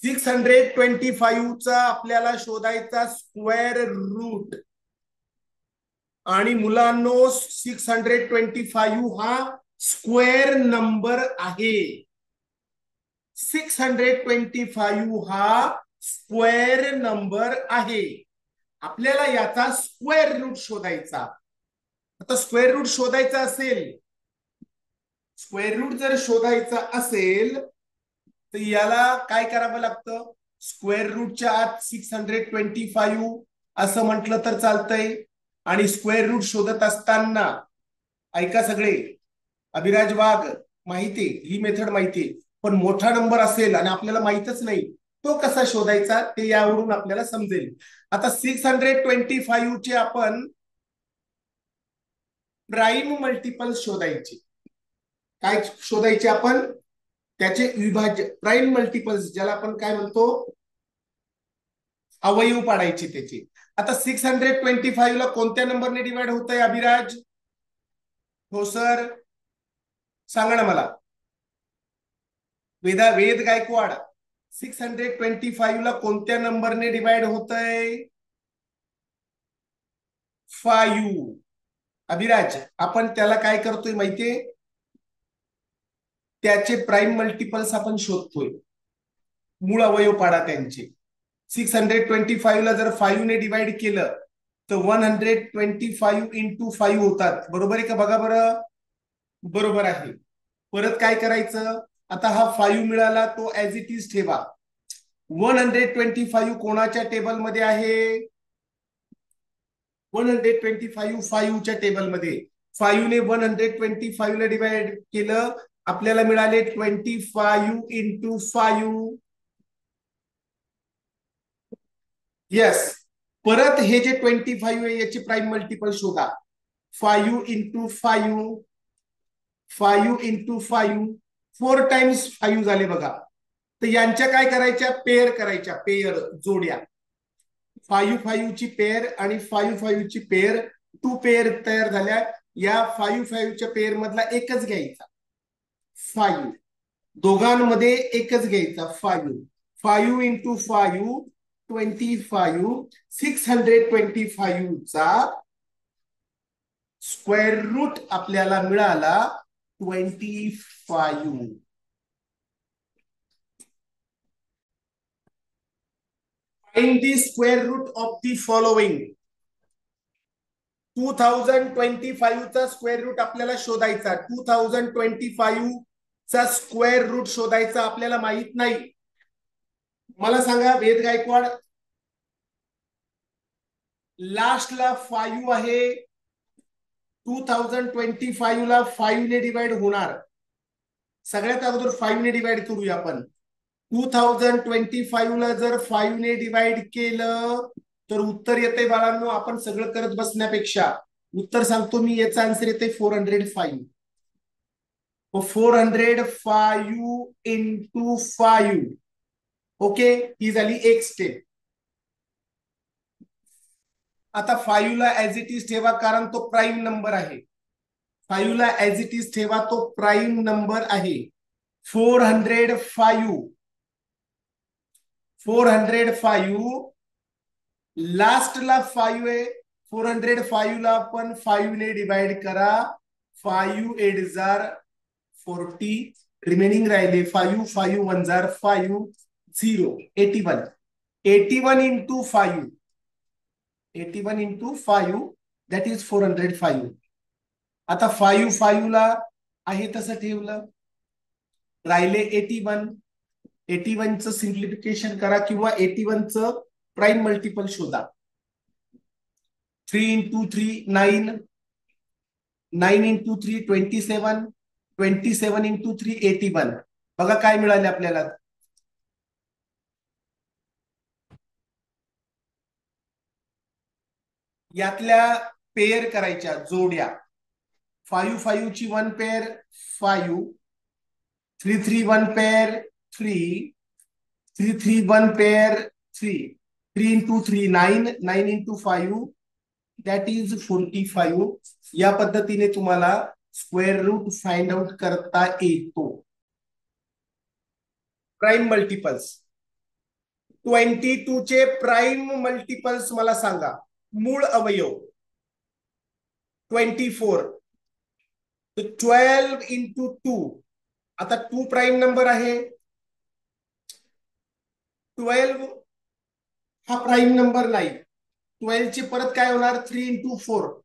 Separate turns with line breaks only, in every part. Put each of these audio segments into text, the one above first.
625 चा आपल्याला शोधायचा स्क्वेअर रूट. आणि मुलांनो 625 हा स्क्वेअर नंबर आहे. 625 हा स्क्वेअर नंबर आहे. आपल्याला याचा स्क्वेअर रूट शोधायचा. आता स्क्वेअर रूट शोधायचा असेल, स्क्वेअर रूट जर शोधायचा असेल तर याला काय करावं लागतं? स्क्वेअर रूटच्या आत 625 असं म्हटलं तर चालतंय. आणि स्क्वेअर रूट शोधत असताना ऐका सगळे, अभिराज वाघ माहिती, ही मेथड माहिती, पण मोठा नंबर असेल आणि आपल्याला माहितच नाही तो कसा शोधायचा ते यावरून आपल्याला समजेल. आता 625 चे आपण प्राईम मल्टिपल शोधायचे. काय शोधायचे आपण? त्याचे विभाज्य, प्राईम मल्टिपल्स, ज्याला आपण काय म्हणतो, अवयव पाडायचे त्याचे. आता 625 ला कोणत्या नंबरने डिवाइड होत आहे अभिराज? हो सर, सांगा ना मला. वेद गायकवाड, 625 ला कोणत्या नंबरने डिवाइड होत आहे? 5. अभिराज, आपण त्याला काय करतोय माहितीये? त्याचे प्राईम मल्टिपल्स आपण शोधतोय, मूळ अवयव पाडा त्यांचे. 625 ला जर 5 ने डिवाइड केलं तर 125 इंटू 5 होतात. बरोबर आहे का? बघा बरं. बरोबर आहे. परत काय करायचं? आता हा 5 मिळाला, तो ऍज इट इज ठेवा. 125 कोणाच्या टेबलमध्ये आहे? 125 5 च्या टेबलमध्ये. 5 ने 125 ला डिवाइड केलं, आपल्याला मिळाले 25 इंटू 5. येस. परत हे जे 25 आहे याची प्राईम मल्टिपल शोधा. 5 इंटू 5, 5 इंटू 5, 4 टाइम्स 5 झाले बघा. तर यांच्या काय करायच्या? पेअर करायच्या, पेअर, जोड्या. 5 ची पेअर आणि 5 ची पेअर, 2 पेअर तयार झाल्या. या 5 च्या पेअर मधला एकच घ्यायचा, 5. दोघांमध्ये एकच घ्यायचा, 5. 5 इंटू 5, 25. 625 चा स्क्वेअर रूट आपल्याला मिळाला 25. Find the square root of the following. 2025 चा स्क्वेअर रूट आपल्याला शोधायचा. 2025 चा स्क्वेअर रूट शोधायचा, आपल्याला माहित नाही. मला सांगा वेद गायकवाड, लास्टला 5 आहे. 2025 ला 5 ने डिवाइड होणार. सगळ्यात अगोदर 5 ने डिवाइड करूया आपण. 2025 ला जर 5 ने डिवाइड केलं तर उत्तर येते बाळांनो. आपण सगळं करत बसण्यापेक्षा उत्तर सांगतो मी, याचा आन्सर येते 405. 405 इंटू 5. ओके, ही झाली एक स्टेप. आता 5 ला ऍज इट इज ठेवा, कारण तो प्राईम नंबर आहे. 5 ला ऍज इट इज ठेवा, तो प्राईम नंबर आहे. 405 लास्टला 5 आहे. 405 ला आपण 5 ने डिवाइड करा. 5 8 जार 40, रिमेनिंग राहिले 5. 5 1 जार 5, 0. 81. 81 इंटू 5, 81 इंटू 5, दॅट इज 405. आता 5 ला आहे तसं ठेवलं, राहिले 81. 81 चं सिम्प्लिफिकेशन करा किंवा 81 चं प्राईम मल्टिपल शोधा. 3 इंटू 3 9, 9 इंटू 3 27, 27 इंटू 3 81. बघा काय मिळाले आपल्याला. यातल्या पेअर करायच्या, जोड्या. 5 ची 1 pair 5, 3 1 pair 3, 3 1 pair 3, 3 into 3 9, 9 into 5 that is 45. या पद्धतीने तुम्हाला स्क्वेअर रूट फाइंड आउट करता येतो. प्राईम मल्टिपल्स 22 चे प्राईम मल्टिपल्स मला सांगा. मूळ अवयव 24, 12 इंटू 2. आता 2 प्राईम नंबर आहे, 12 हा प्राईम नंबर नाही. 12 ची परत काय होणार, 3 इंटू 4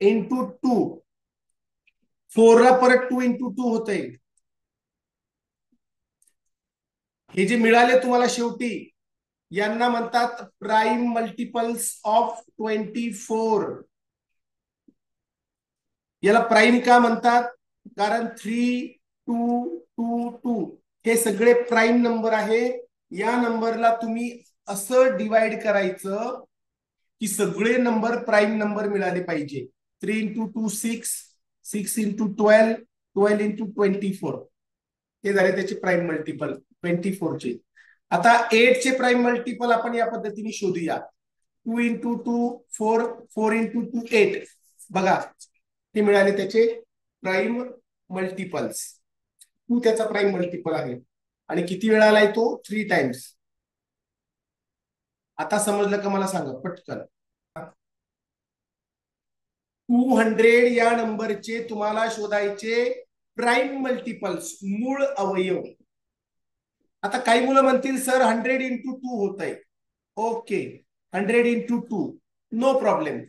इंटू 2. 4 ला परत 2 इंटू 2 होते. हे जे मिळाले तुम्हाला शेवटी, यांना म्हणतात प्राईम मल्टिपल्स ऑफ 24. याला प्राईम का म्हणतात, कारण 3, 2, 2, 2 हे सगळे प्राईम नंबर आहे. या नंबरला तुम्ही असं डिवाइड करायचं की सगळे नंबर प्राईम नंबर मिळाले पाहिजे. 3 इंटू 2 6, 6 इंटू 12, 12 इंटू 24 हे झाले त्याचे प्राईम मल्टिपल 24 चे. आता 8 चे प्राईम मल्टिपल आपण या पद्धतीने शोधूया. 2 इंटू 2 4, 4 इंटू 2 8. बघा ते मिळाले त्याचे प्राईम मल्टिपल्स. 2 त्याचा प्राईम मल्टिपल आहे आणि किती वेळा आलाय तो, 3 टाइम्स. आता समजलं का मला सांगा पटकन. 200 या नंबरचे तुम्हाला शोधायचे प्राईम मल्टिपल्स, मूळ अवयव. आता काही मुलं म्हणतील सर 100 इंटू 2 होत आहे. Okay, 100 into 2 no problem.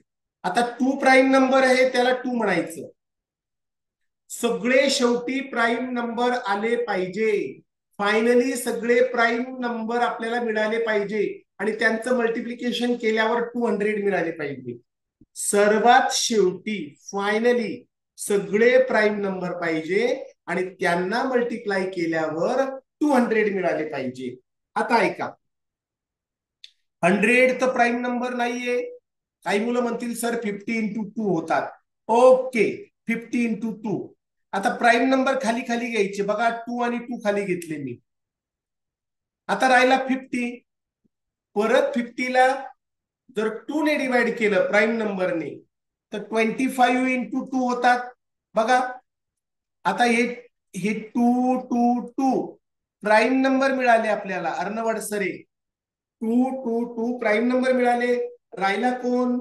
आता 2 प्राईम नंबर आहे त्याला 2 म्हणायचं. सगळे शेवटी प्राईम नंबर आले पाहिजे. फायनली सगळे प्राईम नंबर आपल्याला मिळाले पाहिजे आणि त्यांचं मल्टिप्लिकेशन केल्यावर 200 मिळाले पाहिजे. सर्वात शेवटी फायनली सगळे प्राईम नंबर पाहिजे आणि त्यांना मल्टिप्लाय केल्यावर 200 मिळाले पाहिजे. आता ऐका, 100 तर प्राईम नंबर नाहीये. काही मुलं म्हणतील सर 50 इंटू 2 होतात. Okay, 50 into 2. आता प्राईम नंबर खाली खाली घ्यायचे. बघा 2 आणि 2 खाली घेतले मी. आता राहिला 50. परत 50 ला जर 2 ने डिवाइड केलं प्राईम नंबरने तर 25 इंटू 2 होतात. बघा आता हे 2 2 2 प्राईम नंबर मिळाले आपल्याला. अर्णवड सरे 2 2 2 प्राईम नंबर मिळाले. राहिला कोण,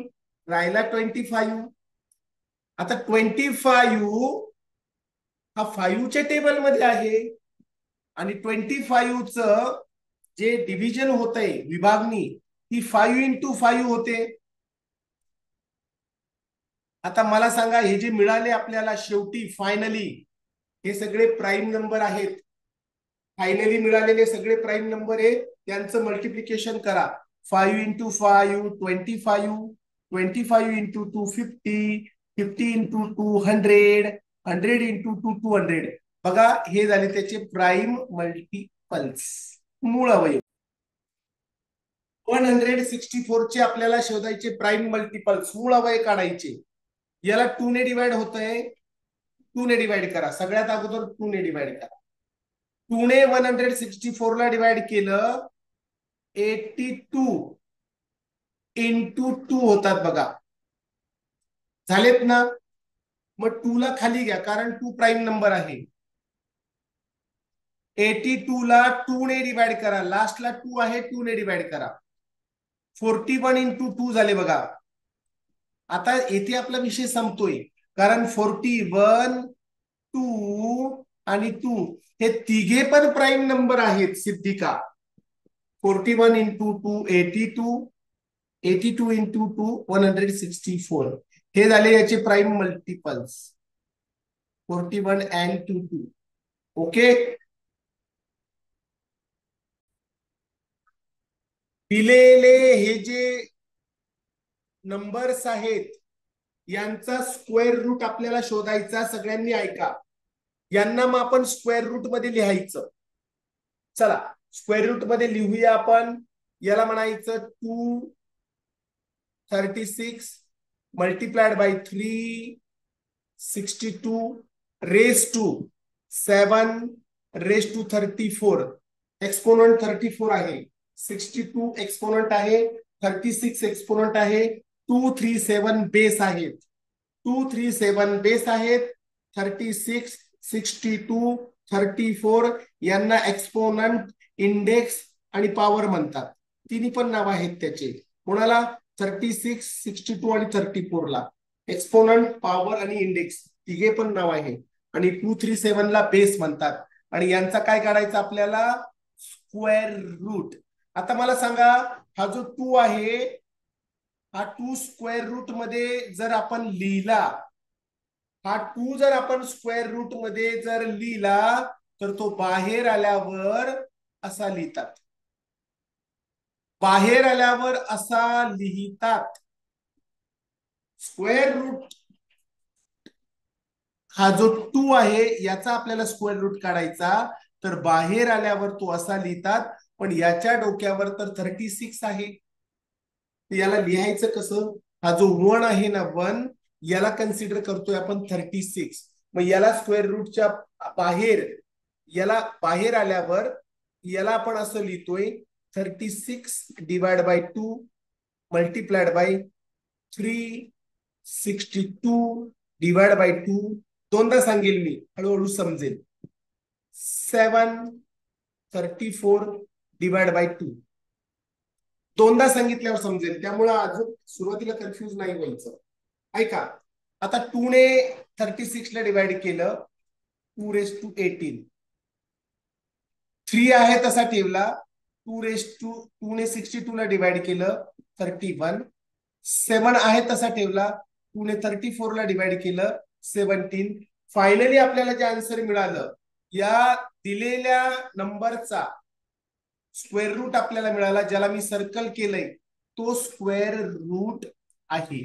राहिला 25. आता 25 हा 5 च्या टेबल मध्ये आहे आणि 25 च जे डिव्हिजन होत आहे, विभागणी, ती 5 इंटू 5 होते. आता मला सांगा, हे जे मिळाले आपल्याला शेवटी फायनली, हे सगळे प्राईम नंबर आहेत. फायनली मिळालेले सगळे प्राईम नंबर आहे, त्यांचं मल्टिप्लिकेशन करा. 5 इंटू 5 25, 25 इंटू 2 50, 50 इंटू 2 100, 100 इंटू 2 200. बघा हे झाले त्याचे प्राईम मल्टिपल्स, मूळ अवयव. 164 चे आपल्याला शोधायचे प्राईम मल्टिपल्स, मूळ अवयव काढायचे. याला 2 ने डिवाइड होतंय, 2 ने डिवाइड करा. सगळ्यात अगोदर 2 ने डिवाइड करा. 2 ने 164 ला डिवाइड केलं, 82 इंटू 2 होतात. बघा झालेत ना. मग 2 ला खाली घ्या कारण 2 प्राईम नंबर आहे. 82 ला 2 ने डिवाइड करा. लास्टला 2 आहे, 2 ने डिवाइड करा. 41 इंटू 2 झाले. बघा आता येथे आपला विषय संपतोय कारण 41, 2 आणि 2 हे तिघे पण प्राईम नंबर आहेत सिद्धिका. 41 into 2 82, 82 into 2 164. हे झाले याचे प्राईम मल्टिपल्स, 41 अँड 2. ओके, दिलेले हे जे नंबर्स आहेत यांचा स्क्वेअर रूट आपल्याला शोधायचा. सगळ्यांनी ऐका, यांना मग आपण स्क्वेअर रूट मध्ये लिहायचं. चला स्क्वेअर रूट मध्ये लिहूया आपण. याला म्हणायचं 236 multiplied by 362 raise to 7 raise to 34. Exponent 34 आहे, 62 एक्सपोनंट आहे, 36 एक्सपोनंट आहे, 237 बेस आहेत. 237 बेस आहेत. 36, 62, 34 यांना एक्सपोनंट इंडेक्स आणि पॉवर म्हणतात. तिन्ही पण नाव आहेत त्याचे. कोणाला? 36, 62 आणि 34 ला एक्सपोनंट, पॉवर आणि इंडेक्स तिघे पण नाव आहे. आणि 237 ला बेस म्हणतात. आणि यांचा काय काढायचा आपल्याला? Square root. आता मला सांगा, हा जो 2 आहे, हा 2 स्क्वेअर रूट मध्ये जर आपण लिहिला, हा 2 जर आपण स्क्वेअर रूट मध्ये जर लिहिला तर तो बाहेर आल्यावर असा लिहितात. बाहेर आल्यावर असा लिहितात. स्क्वेअर रूट हा जो 2 आहे याचा आपल्याला स्क्वेअर रूट काढायचा, तर बाहेर आल्यावर तो असा लिहितात. पण याच्या डोक्यावर तर 36 आहे. याला लिहायचं कसं? हा जो 1 आहे ना, 1 याला कन्सिडर करतोय आपण 36. मग याला स्क्वेअर रूटच्या बाहेर, याला बाहेर आल्यावर याला आपण असं लिहितोय 36 divide by 2 multiplied by 362 divide by 2. दोनदा सांगेल मी, हळूहळू समजेल. 734 डिवाइड बाय 2. दोनदा सांगितल्यावर समजेल, त्यामुळे अजून सुरुवातीला कन्फ्युज नाही व्हायचं. ऐका, आता 2 ने 36 ला डिवाइड केलं, 2^18. 3 आहे तसा ठेवला, 2 ने 62 ला डिवाइड केलं, 31. 7 आहे तसा ठेवला, 2 ने 34 ला डिवाइड केलं, 17. फायनली आपल्याला जे आन्सर मिळालं, या दिलेल्या नंबरचा स्क्वेअर रूट आपल्याला मिळाला, ज्याला मी सर्कल केलंय, तो स्क्वेअर रूट आहे.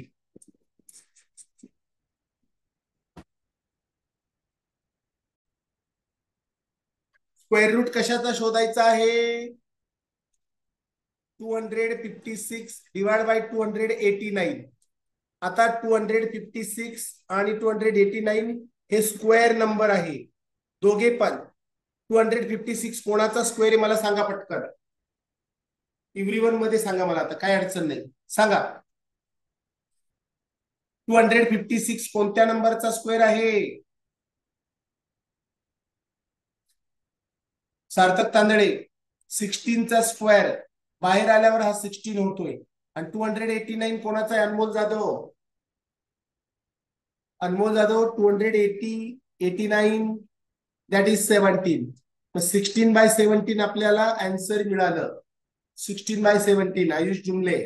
स्क्वेअर रूट कशाचा शोधायचा आहे? 256 डिवाइड बाय 289. आता 256 आणि 289 हे स्क्वेअर नंबर आहे दोघे पण. 256 कोणाचा स्क्वेअर आहे मला सांगा पटकन. एव्हरीवन मध्ये सांगा मला, आता काय अडचण नाही, सांगा. 256 कोणत्या नंबरचा स्क्वेअर आहे? सार्थक तांदळे, 16 चा स्क्वेअर. बाहेर आल्यावर हा 16 होतोय. आणि 289 कोणाचा आहे? अनमोल जाधव. अनमोल जाधव, 289 दॅट इज 17. 16/17 आपल्याला आन्सर मिळालं. 16/17. आयुष जुमले.